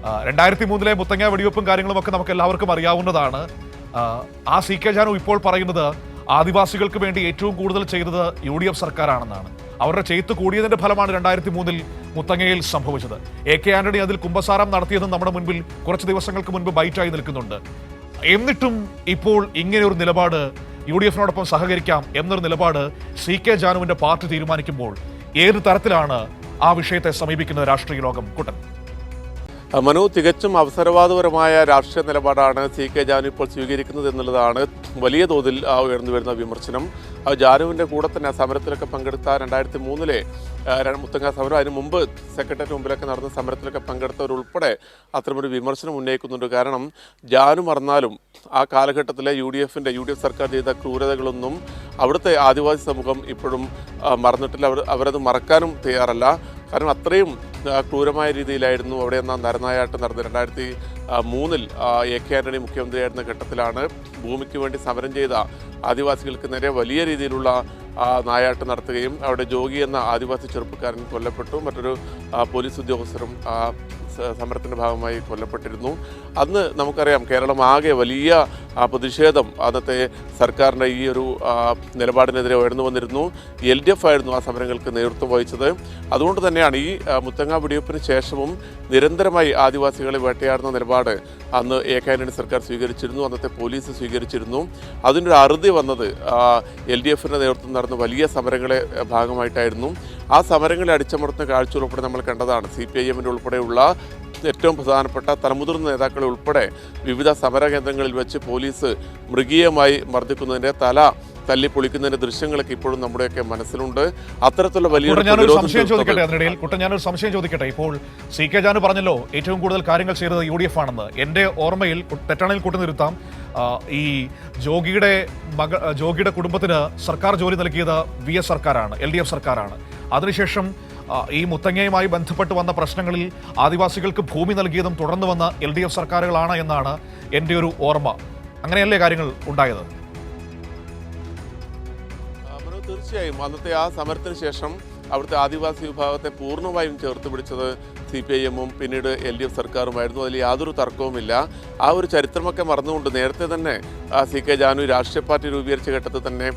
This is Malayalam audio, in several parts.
2003 മുത്തങ്ങ വെടിവെപ്പും കാര്യങ്ങളുമൊക്കെ നമുക്ക് എല്ലാവർക്കും അറിയാവുന്നതാണ്. ആ സി കെ ജാനു ഇപ്പോൾ പറയുന്നത് ആദിവാസികൾക്ക് വേണ്ടി ഏറ്റവും കൂടുതൽ ചെയ്തത് UDF സർക്കാരാണെന്നാണ്. അവരുടെ ചെയ്ത്ത് കൂടിയതിന്റെ ഫലമാണ് 2003 മുത്തങ്ങയിൽ സംഭവിച്ചത്. AK ആന്റണി അതിൽ കുമ്പസാരം നടത്തിയതും നമ്മുടെ മുൻപിൽ കുറച്ച് ദിവസങ്ങൾക്ക് മുൻപ് ബൈറ്റായി നിൽക്കുന്നുണ്ട്. എന്നിട്ടും ഇപ്പോൾ ഇങ്ങനെ ഒരു നിലപാട് UDFനോടൊപ്പം സഹകരിക്കാം എന്നൊരു നിലപാട് സി കെ ജാനുവിന്റെ പാർട്ടി തീരുമാനിക്കുമ്പോൾ ഏത് തരത്തിലാണ് ആ വിഷയത്തെ സമീപിക്കുന്ന രാഷ്ട്രീയ ലോകം? കുട്ടൻ മനു, തികച്ചും അവസരവാദപരമായ രാഷ്ട്രീയ നിലപാടാണ് സി കെ ജാനു ഇപ്പോൾ സ്വീകരിക്കുന്നത് എന്നുള്ളതാണ് വലിയ തോതിൽ ഉയർന്നു വരുന്ന വിമർശനം. ജാനുവിൻ്റെ കൂടെ തന്നെ സമരത്തിലൊക്കെ പങ്കെടുത്ത 2003 മുത്തങ്ങ സമരം, അതിന് മുമ്പ് സെക്രട്ടേറിയറ്റ് മുമ്പിലൊക്കെ നടന്ന സമരത്തിലൊക്കെ പങ്കെടുത്തവരുൾപ്പെടെ അത്തരമൊരു വിമർശനം ഉന്നയിക്കുന്നുണ്ട്. കാരണം ജാനു മറന്നാലും ആ കാലഘട്ടത്തിലെ UDF സർക്കാർ ചെയ്ത ക്രൂരതകളൊന്നും അവിടുത്തെ ആദിവാസി സമൂഹം ഇപ്പോഴും മറന്നിട്ടില്ല. അവരത് മറക്കാനും തയ്യാറല്ല. കാരണം അത്രയും ക്രൂരമായ രീതിയിലായിരുന്നു അവിടെ നരനായാട്ട് നടന്നത്. 2003 AK ആന്റണി മുഖ്യമന്ത്രിയായിരുന്ന ഘട്ടത്തിലാണ് ഭൂമിക്ക് വേണ്ടി സമരം ചെയ്ത ആദിവാസികൾക്ക് നേരെ വലിയ രീതിയിലുള്ള നായാട്ട് നടത്തുകയും അവിടെ ജോഗി എന്ന ആദിവാസി ചെറുപ്പക്കാരൻ കൊല്ലപ്പെട്ടു. മറ്റൊരു പോലീസ് ഉദ്യോഗസ്ഥരും സമരത്തിൻ്റെ ഭാഗമായി കൊല്ലപ്പെട്ടിരുന്നു. അന്ന് നമുക്കറിയാം കേരളം ആകെ വലിയ പ്രതിഷേധം അന്നത്തെ സർക്കാരിൻ്റെ ഈ ഒരു നിലപാടിനെതിരെ ഉയർന്നു വന്നിരുന്നു. LDF ആയിരുന്നു ആ സമരങ്ങൾക്ക് നേതൃത്വം വഹിച്ചത്. അതുകൊണ്ട് തന്നെയാണ് ഈ മുത്തങ്ങ വെടിവെപ്പിന് ശേഷവും നിരന്തരമായി ആദിവാസികളെ വേട്ടയാടുന്ന നിലപാട് അന്ന് AK ആന്റണി സർക്കാർ സ്വീകരിച്ചിരുന്നു, അന്നത്തെ പോലീസ് സ്വീകരിച്ചിരുന്നു. അതിനൊരു അറുതി വന്നത് LDFന്റെ നേതൃത്വം നടന്ന വലിയ സമരങ്ങളെ ഭാഗമായിട്ടായിരുന്നു. ആ സമരങ്ങളെ അടിച്ചമർത്തുന്ന കാഴ്ച ഉൾപ്പെടെ നമ്മൾ കണ്ടതാണ്. CPIMന്റെ ഉൾപ്പെടെയുള്ള ഏറ്റവും പ്രധാനപ്പെട്ട തലമുതിർന്ന നേതാക്കളെ ഉൾപ്പെടെ വിവിധ സമര കേന്ദ്രങ്ങളിൽ വെച്ച് പോലീസ് മൃഗീയമായി മർദ്ദിക്കുന്നതിൻ്റെ തല തല്ലിപ്പൊളിക്കുന്നതിന്റെ ദൃശ്യങ്ങളൊക്കെ ഇപ്പോഴും നമ്മുടെയൊക്കെ മനസ്സിലുണ്ട്. അത്തരത്തിലുള്ള ഞാനൊരു സംശയം ചോദിക്കട്ടെ. ഇപ്പോൾ സി കെ ജാനു പറഞ്ഞല്ലോ ഏറ്റവും കൂടുതൽ കാര്യങ്ങൾ ചെയ്തത് UDF ആണെന്ന്. എൻ്റെ ഓർമ്മയിൽ തെറ്റാണെങ്കിൽ കൂട്ടുനിരുത്താം, ഈ ജോഗിയുടെ കുടുംബത്തിന് സർക്കാർ ജോലി നൽകിയത് VS സർക്കാരാണ്, LDF സർക്കാരാണ്. അതിനുശേഷം ഈ മുത്തങ്ങയുമായി ബന്ധപ്പെട്ട് വന്ന പ്രശ്നങ്ങളിൽ ആദിവാസികൾക്ക് ഭൂമി നൽകിയതും തുടർന്ന് വന്ന LDF സർക്കാരുകളാണ് എന്നാണ് എൻ്റെ ഒരു ഓർമ്മ. അങ്ങനെയല്ലേ കാര്യങ്ങൾ ഉണ്ടായത്? തീർച്ചയായും അന്നത്തെ ആ സമരത്തിന് ശേഷം അവിടുത്തെ ആദിവാസി വിഭാഗത്തെ പൂർണ്ണമായും ചേർത്ത് പിടിച്ചത് CPIMും പിന്നീട് LDF സർക്കാരുമായിരുന്നു. അതിൽ യാതൊരു തർക്കവുമില്ല. ആ ഒരു ചരിത്രമൊക്കെ മറന്നുകൊണ്ട് നേരത്തെ തന്നെ സി കെ ജാനു രാഷ്ട്രീയ പാർട്ടി രൂപീകരിച്ച ഘട്ടത്തിൽ തന്നെ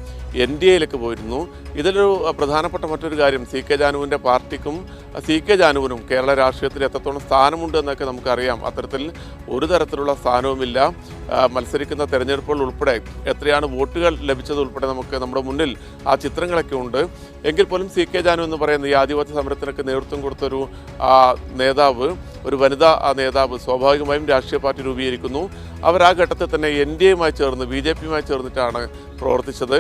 NDAയിലേക്ക് പോയിരുന്നു. ഇതിലൊരു പ്രധാനപ്പെട്ട മറ്റൊരു കാര്യം, സി കെ ജാനുവിൻ്റെ പാർട്ടിക്കും സി കെ ജാനുവിനും കേരള രാഷ്ട്രീയത്തിൽ എത്രത്തോളം സ്ഥാനമുണ്ട് എന്നൊക്കെ നമുക്കറിയാം. അത്തരത്തിൽ ഒരു തരത്തിലുള്ള സ്ഥാനവുമില്ല. മത്സരിക്കുന്ന തെരഞ്ഞെടുപ്പുകൾ ഉൾപ്പെടെ എത്രയാണ് വോട്ടുകൾ ലഭിച്ചത് ഉൾപ്പെടെ നമുക്ക് നമ്മുടെ മുന്നിൽ ആ ചിത്രങ്ങളൊക്കെ ഉണ്ട്. എങ്കിൽ പോലും സി കെ ജാനു എന്ന് പറയുന്ന ഈ ആദിവാസി സമരത്തിനൊക്കെ നേതൃത്വം കൊടുത്തൊരു നേതാവ്, ഒരു വനിതാ നേതാവ് സ്വാഭാവികമായും രാഷ്ട്രീയ പാർട്ടി രൂപീകരിക്കുന്നു. അവർ ആ ഘട്ടത്തിൽ തന്നെ NDAയുമായി ചേർന്ന് BJPയുമായി ചേർന്നിട്ടാണ് പ്രവർത്തിച്ചത്.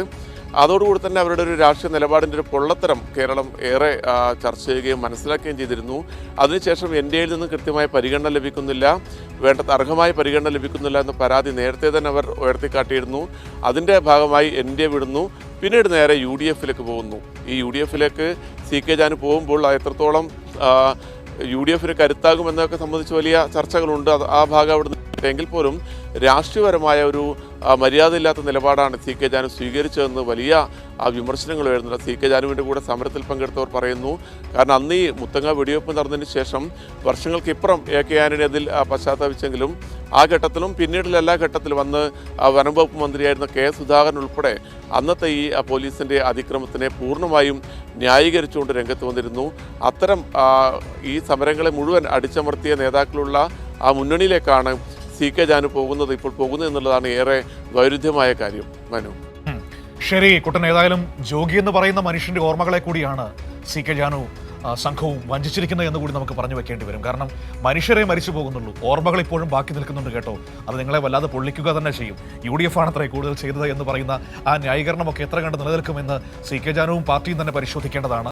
അതോടുകൂടി തന്നെ അവരുടെ ഒരു രാഷ്ട്രീയ നിലപാടിൻ്റെ ഒരു പൊള്ളത്തരം കേരളം ഏറെ ചർച്ച ചെയ്യുകയും മനസ്സിലാക്കുകയും ചെയ്തിരുന്നു. അതിനുശേഷം NDAയിൽ നിന്ന് കൃത്യമായ പരിഗണന ലഭിക്കുന്നില്ല, വേണ്ടത്ര അർഹമായ പരിഗണന ലഭിക്കുന്നില്ല എന്ന പരാതി നേരത്തെ തന്നെ അവർ ഉയർത്തിക്കാട്ടിയിരുന്നു. അതിൻ്റെ ഭാഗമായി NDA വിടുന്നു. പിന്നീട് നേരെ UDFയിലേക്ക് പോകുന്നു. ഈ UDFയിലേക്ക് സി കെ ജാനു പോകുമ്പോൾ എത്രത്തോളം UDFന് കരുത്താകുമെന്നൊക്കെ സംബന്ധിച്ച് വലിയ ചർച്ചകളുണ്ട്. ആ ഭാഗം അവിടെ എങ്കിൽ പോലും രാഷ്ട്രീയപരമായ ഒരു മര്യാദയില്ലാത്ത നിലപാടാണ് സി കെ ജാനു സ്വീകരിച്ചതെന്ന് വലിയ വിമർശനങ്ങൾ വരുന്നുണ്ട്. സി കെ ജാനുവിൻ്റെ കൂടെ സമരത്തിൽ പങ്കെടുത്തവർ പറയുന്നു. കാരണം അന്ന് ഈ മുത്തങ്ങ വെടിവെപ്പ് നടന്നതിന് ശേഷം വർഷങ്ങൾക്കിപ്പുറം AK ആന്റണി അതിൽ പശ്ചാത്തപിച്ചെങ്കിലും ആ ഘട്ടത്തിലും പിന്നീടുള്ള എല്ലാ ഘട്ടത്തിലും അന്ന് വനംവകുപ്പ് മന്ത്രിയായിരുന്ന K സുധാകരൻ ഉൾപ്പെടെ അന്നത്തെ ഈ പോലീസിൻ്റെ അതിക്രമത്തിനെ പൂർണ്ണമായും ന്യായീകരിച്ചുകൊണ്ട് രംഗത്ത് വന്നിരുന്നു. അത്തരം ഈ സമരങ്ങളെ മുഴുവൻ അടിച്ചമർത്തിയ നേതാക്കളുള്ള ആ മുന്നണിയിലേക്കാണ് സി കെ ജാനു ഇപ്പോൾ പോകുന്നത് എന്നുള്ളതാണ് ഏറെ വൈരുദ്ധ്യമായ കാര്യം. മനു, ശരി കുട്ടൻ, ഏതായാലും ജോഗി എന്ന് പറയുന്ന മനുഷ്യന്റെ ഓർമ്മകളെ കൂടിയാണ് സി കെ ജാനു സംഘവും വഞ്ചിച്ചിരിക്കുന്നത് എന്ന് കൂടി നമുക്ക് പറഞ്ഞു വെക്കേണ്ടി വരും. കാരണം മനുഷ്യരെ മരിച്ചു പോകുന്നുള്ളൂ, ഓർമ്മകൾ ഇപ്പോഴും ബാക്കി നിൽക്കുന്നുണ്ട് കേട്ടോ. അത് നിങ്ങളെ വല്ലാതെ പൊള്ളിക്കുക തന്നെ ചെയ്യും. UDF ആണത്രേ കൂടുതൽ ചെയ്തത് എന്ന് പറയുന്ന ആ ന്യായീകരണമൊക്കെ എത്ര കണ്ട് നിലനിൽക്കുമെന്ന് സി കെ ജാനുവും പാർട്ടിയും തന്നെ പരിശോധിക്കേണ്ടതാണ്.